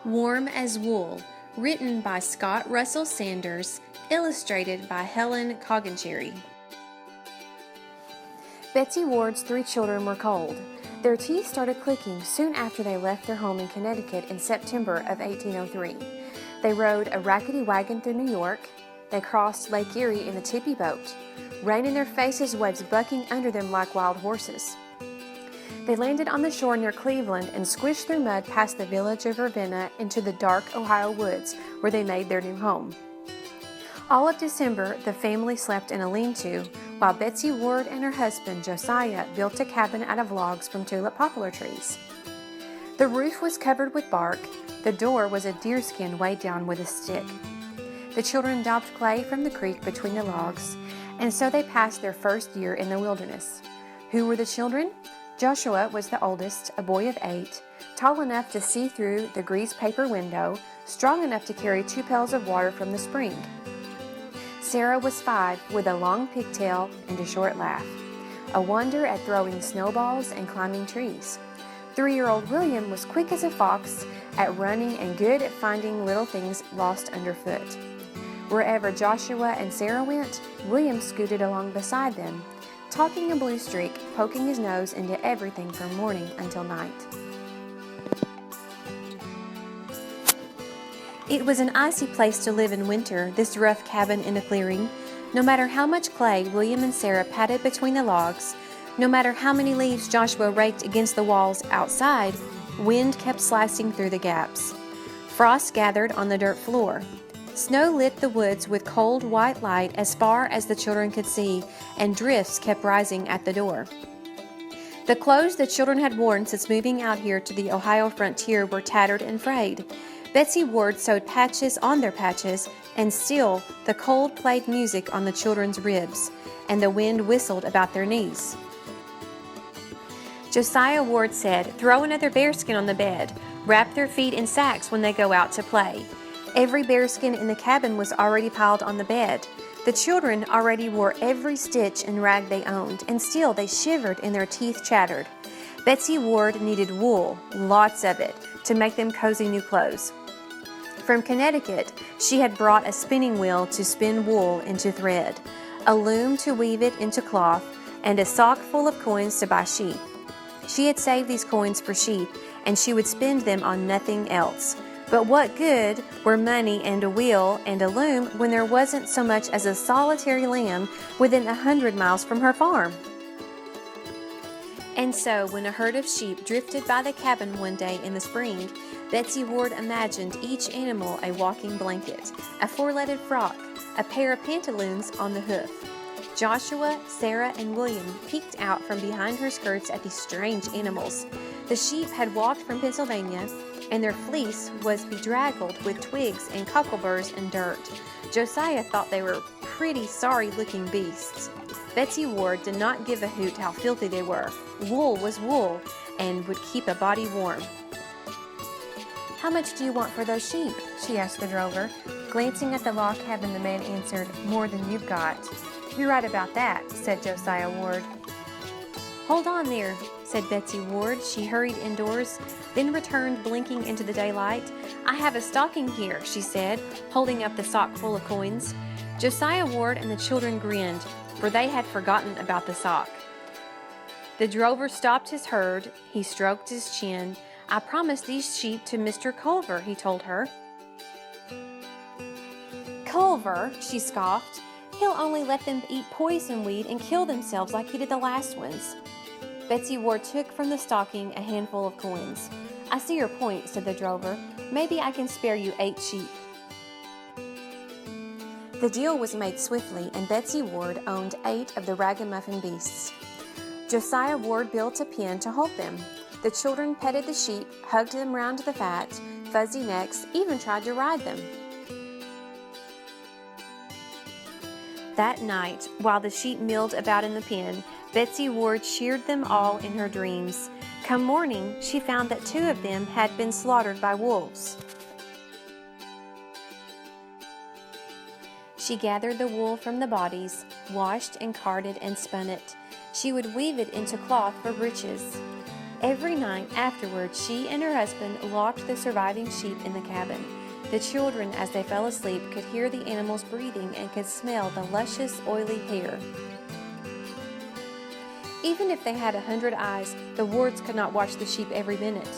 Warm as Wool, written by Scott Russell Sanders, illustrated by Helen Coggencherry. Betsy Ward's 3 children were cold. Their teeth started clicking soon after they left their home in Connecticut in September of 1803. They rode a rackety wagon through New York. They crossed Lake Erie in a tippy boat. Rain in their faces, waves bucking under them like wild horses. They landed on the shore near Cleveland and squished through mud past the village of Ravenna into the dark Ohio woods where they made their new home. All of December, the family slept in a lean-to, while Betsy Ward and her husband, Josiah, built a cabin out of logs from tulip poplar trees. The roof was covered with bark. The door was a deerskin weighed down with a stick. The children daubed clay from the creek between the logs, and so they passed their first year in the wilderness. Who were the children? Joshua was the oldest, a boy of 8, tall enough to see through the grease paper window, strong enough to carry 2 pails of water from the spring. Sarah was 5, with a long pigtail and a short laugh, a wonder at throwing snowballs and climbing trees. 3-year-old William was quick as a fox at running and good at finding little things lost underfoot. Wherever Joshua and Sarah went, William scooted along beside them, talking a blue streak, poking his nose into everything from morning until night. It was an icy place to live in winter, this rough cabin in a clearing. No matter how much clay William and Sarah patted between the logs, no matter how many leaves Joshua raked against the walls outside, wind kept slicing through the gaps. Frost gathered on the dirt floor. Snow lit the woods with cold white light as far as the children could see, and drifts kept rising at the door. The clothes the children had worn since moving out here to the Ohio frontier were tattered and frayed. Betsy Ward sewed patches on their patches, and still the cold played music on the children's ribs, and the wind whistled about their knees. Josiah Ward said, "Throw another bearskin on the bed. Wrap their feet in sacks when they go out to play." Every bearskin in the cabin was already piled on the bed. The children already wore every stitch and rag they owned, and still they shivered and their teeth chattered. Betsy Ward needed wool, lots of it, to make them cozy new clothes. From Connecticut, she had brought a spinning wheel to spin wool into thread, a loom to weave it into cloth, and a sock full of coins to buy sheep. She had saved these coins for sheep, and she would spend them on nothing else. But what good were money and a wheel and a loom when there wasn't so much as a solitary lamb within 100 miles from her farm? And so, when a herd of sheep drifted by the cabin one day in the spring, Betsy Ward imagined each animal a walking blanket, a 4-legged frock, a pair of pantaloons on the hoof. Joshua, Sarah, and William peeked out from behind her skirts at these strange animals. The sheep had walked from Pennsylvania, and their fleece was bedraggled with twigs and cockleburs and dirt. Josiah thought they were pretty sorry-looking beasts. Betsy Ward did not give a hoot how filthy they were. Wool was wool, and would keep a body warm. "How much do you want for those sheep?" she asked the drover. Glancing at the log cabin, the man answered, "More than you've got." "You're right about that," said Josiah Ward. "Hold on there," said Betsy Ward. She hurried indoors, then returned blinking into the daylight. "I have a stocking here," she said, holding up the sock full of coins. Josiah Ward and the children grinned, for they had forgotten about the sock. The drover stopped his herd. He stroked his chin. "I promised these sheep to Mr. Culver," he told her. "Culver," she scoffed. "He'll only let them eat poison weed and kill themselves like he did the last ones." Betsy Ward took from the stocking a handful of coins. "I see your point," said the drover. "Maybe I can spare you 8 sheep." The deal was made swiftly, and Betsy Ward owned 8 of the ragamuffin beasts. Josiah Ward built a pen to hold them. The children petted the sheep, hugged them round the fat, fuzzy necks, even tried to ride them. That night, while the sheep milled about in the pen, Betsy Ward sheared them all in her dreams. Come morning, she found that 2 of them had been slaughtered by wolves. She gathered the wool from the bodies, washed and carded and spun it. She would weave it into cloth for breeches. Every night afterward, she and her husband locked the surviving sheep in the cabin. The children, as they fell asleep, could hear the animals breathing and could smell the luscious, oily hair. Even if they had 100 eyes, the wards could not watch the sheep every minute.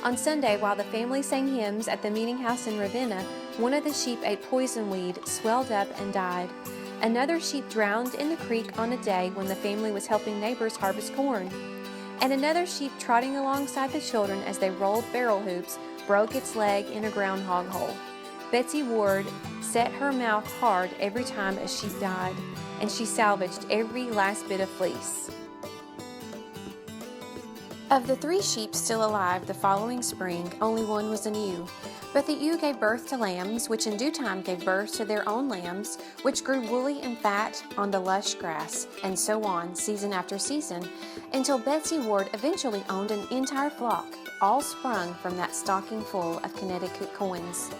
On Sunday, while the family sang hymns at the meeting house in Ravenna, one of the sheep ate poison weed, swelled up, and died. Another sheep drowned in the creek on a day when the family was helping neighbors harvest corn. And another sheep trotting alongside the children as they rolled barrel hoops broke its leg in a groundhog hole. Betsy Ward set her mouth hard every time a sheep died, and she salvaged every last bit of fleece. Of the 3 sheep still alive the following spring, only one was an ewe. But the ewe gave birth to lambs, which in due time gave birth to their own lambs, which grew woolly and fat on the lush grass, and so on, season after season, until Betsy Ward eventually owned an entire flock, all sprung from that stocking full of Connecticut coins.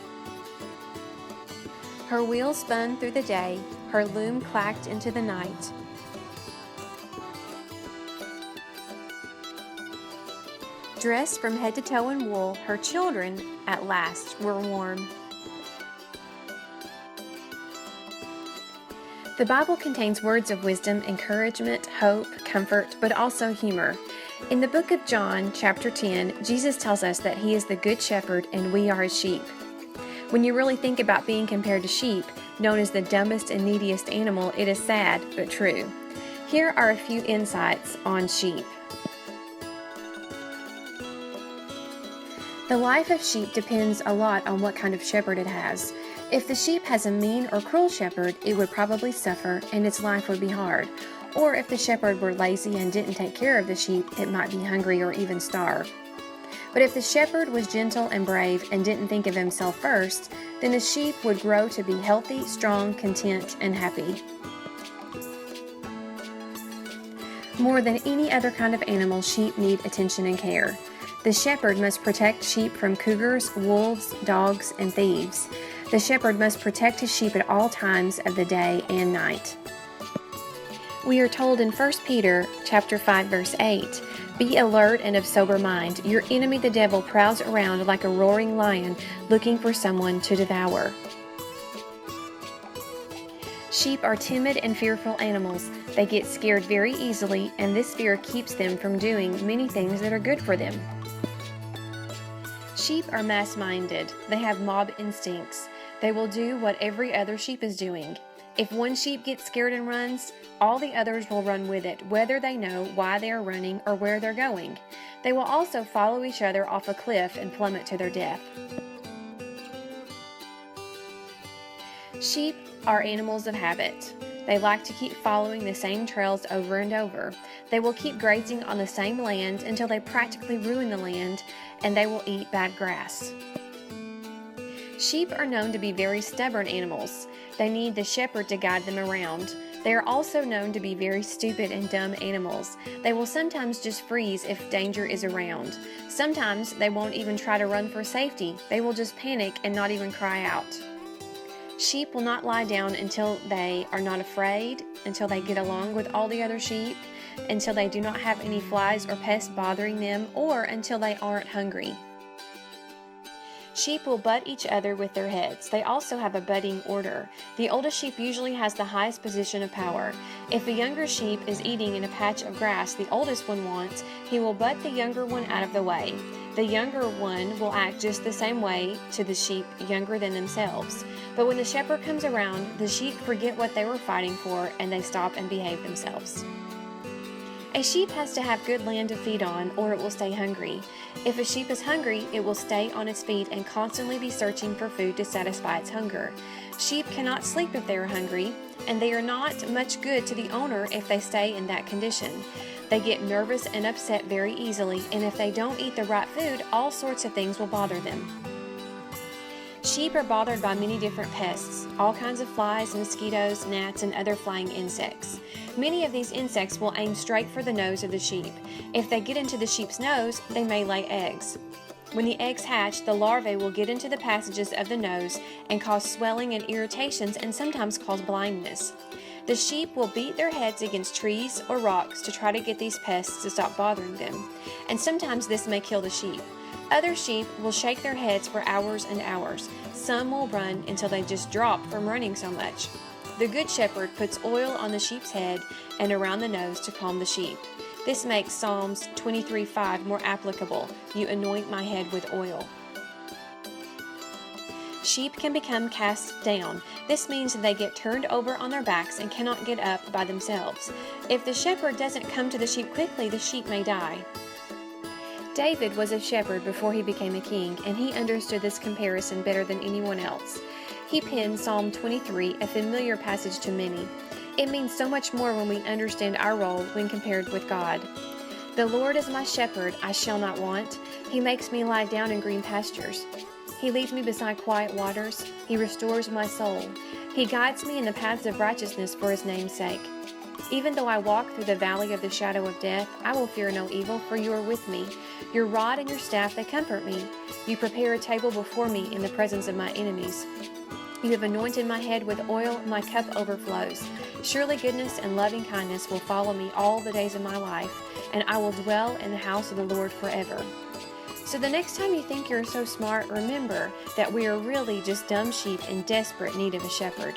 Her wheel spun through the day, her loom clacked into the night. Dressed from head to toe in wool, her children, at last, were warm. The Bible contains words of wisdom, encouragement, hope, comfort, but also humor. In the book of John, chapter 10, Jesus tells us that He is the Good Shepherd and we are His sheep. When you really think about being compared to sheep, known as the dumbest and neediest animal, it is sad, but true. Here are a few insights on sheep. The life of sheep depends a lot on what kind of shepherd it has. If the sheep has a mean or cruel shepherd, it would probably suffer and its life would be hard. Or if the shepherd were lazy and didn't take care of the sheep, it might be hungry or even starve. But if the shepherd was gentle and brave and didn't think of himself first, then the sheep would grow to be healthy, strong, content, and happy. More than any other kind of animal, sheep need attention and care. The shepherd must protect sheep from cougars, wolves, dogs, and thieves. The shepherd must protect his sheep at all times of the day and night. We are told in 1 Peter chapter 5, verse 8, "Be alert and of sober mind. Your enemy the devil prowls around like a roaring lion, looking for someone to devour." Sheep are timid and fearful animals. They get scared very easily, and this fear keeps them from doing many things that are good for them. Sheep are mass-minded. They have mob instincts. They will do what every other sheep is doing. If one sheep gets scared and runs, all the others will run with it, whether they know why they are running or where they're going. They will also follow each other off a cliff and plummet to their death. Sheep are animals of habit. They like to keep following the same trails over and over. They will keep grazing on the same land until they practically ruin the land, and they will eat bad grass. Sheep are known to be very stubborn animals. They need the shepherd to guide them around. They are also known to be very stupid and dumb animals. They will sometimes just freeze if danger is around. Sometimes they won't even try to run for safety. They will just panic and not even cry out. Sheep will not lie down until they are not afraid, until they get along with all the other sheep, until they do not have any flies or pests bothering them, or until they aren't hungry. Sheep will butt each other with their heads. They also have a butting order. The oldest sheep usually has the highest position of power. If a younger sheep is eating in a patch of grass the oldest one wants, he will butt the younger one out of the way. The younger one will act just the same way to the sheep younger than themselves. But when the shepherd comes around, the sheep forget what they were fighting for and they stop and behave themselves. A sheep has to have good land to feed on, or it will stay hungry. If a sheep is hungry, it will stay on its feet and constantly be searching for food to satisfy its hunger. Sheep cannot sleep if they are hungry, and they are not much good to the owner if they stay in that condition. They get nervous and upset very easily, and if they don't eat the right food, all sorts of things will bother them. Sheep are bothered by many different pests, all kinds of flies, mosquitoes, gnats, and other flying insects. Many of these insects will aim straight for the nose of the sheep. If they get into the sheep's nose, they may lay eggs. When the eggs hatch, the larvae will get into the passages of the nose and cause swelling and irritations and sometimes cause blindness. The sheep will beat their heads against trees or rocks to try to get these pests to stop bothering them, and sometimes this may kill the sheep. Other sheep will shake their heads for hours and hours. Some will run until they just drop from running so much. The Good Shepherd puts oil on the sheep's head and around the nose to calm the sheep. This makes Psalms 23:5 more applicable. You anoint my head with oil. Sheep can become cast down. This means that they get turned over on their backs and cannot get up by themselves. If the shepherd doesn't come to the sheep quickly, the sheep may die. David was a shepherd before he became a king, and he understood this comparison better than anyone else. He penned Psalm 23, a familiar passage to many. It means so much more when we understand our role when compared with God. The Lord is my shepherd, I shall not want. He makes me lie down in green pastures. He leads me beside quiet waters. He restores my soul. He guides me in the paths of righteousness for his name's sake. Even though I walk through the valley of the shadow of death, I will fear no evil, for you are with me. Your rod and your staff, they comfort me. You prepare a table before me in the presence of my enemies. You have anointed my head with oil, my cup overflows. Surely goodness and loving kindness will follow me all the days of my life, and I will dwell in the house of the Lord forever. So the next time you think you're so smart, remember that we are really just dumb sheep in desperate need of a shepherd.